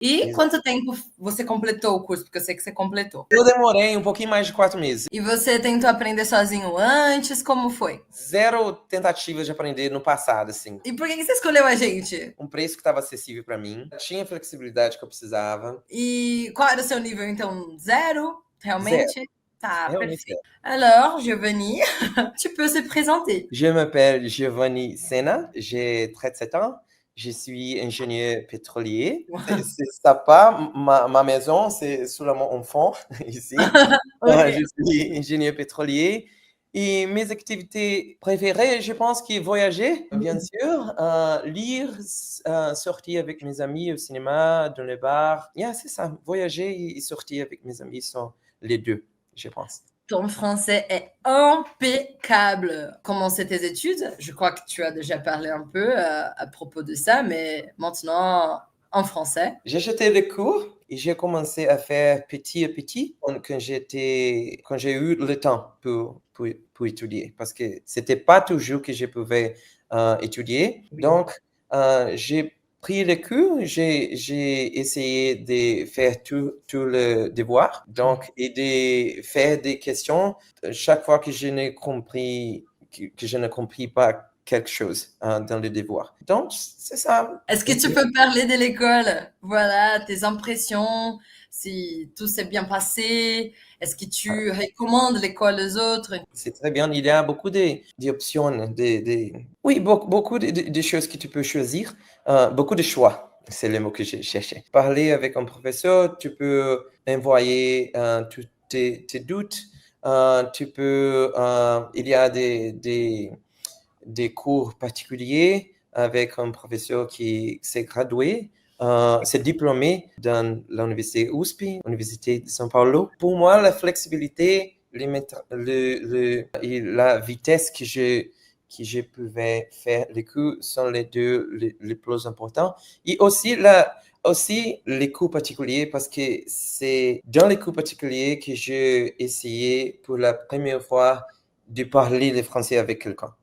E quanto tempo você completou o curso? Porque eu sei que você completou. Eu demorei um pouquinho mais de 4 meses. E você tentou aprender sozinho antes? Como foi? Zero tentativas de aprender no passado, assim. E por que você escolheu a gente? Um preço que estava acessível para mim, tinha a flexibilidade que eu precisava. E qual era o seu nível, então? Zero? Zero, Realmente? Tá, realmente perfeito. zero. Alors, Giovanni, tu peux se présenter. Je m'appelle Giovanni Sena, j'ai 37 ans, je suis ingénieur pétrolier. C'est sympa, ma maison, c'est seulement un fond ici. Je Ok. suis ingénieur pétrolier et mes activités préférées, je pense que voyager, bien sûr, lire, sortir avec mes amis au cinéma, dans les bars. Yeah, c'est ça, voyager et sortir avec mes amis sont les deux, je pense. Ton français est impeccable. Commencer tes études, je crois que tu as déjà parlé un peu à propos de ça, mais maintenant en français. J'ai jeté les cours et j'ai commencé à faire petit à petit quand j'ai eu le temps pour étudier. Parce que c'était pas toujours que je pouvais étudier. Donc, j'ai pris les cours, j'ai essayé de faire tout le devoir. Donc, et de faire des questions chaque fois que je n'ai compris, que je ne compris pas quelque chose dans le devoir. Donc, c'est ça. Est-ce que tu peux parler de l'école? Voilà, tes impressions, si tout s'est bien passé. Est-ce que tu recommandes l'école aux autres? C'est très bien. Il y a beaucoup d'options, oui, beaucoup de choses que tu peux choisir, beaucoup de choix. C'est le mot que j'ai cherché. Parler avec un professeur, tu peux envoyer tous tes doutes. Il y a des cours particuliers avec un professeur qui s'est gradué, s'est diplômé dans l'université USP, Université de São Paulo. Pour moi, la flexibilité et la vitesse que je pouvais faire les cours sont les deux les plus importants. Et aussi les cours particuliers parce que c'est dans les cours particuliers que j'ai essayé pour la première fois de parler le français avec quelqu'un.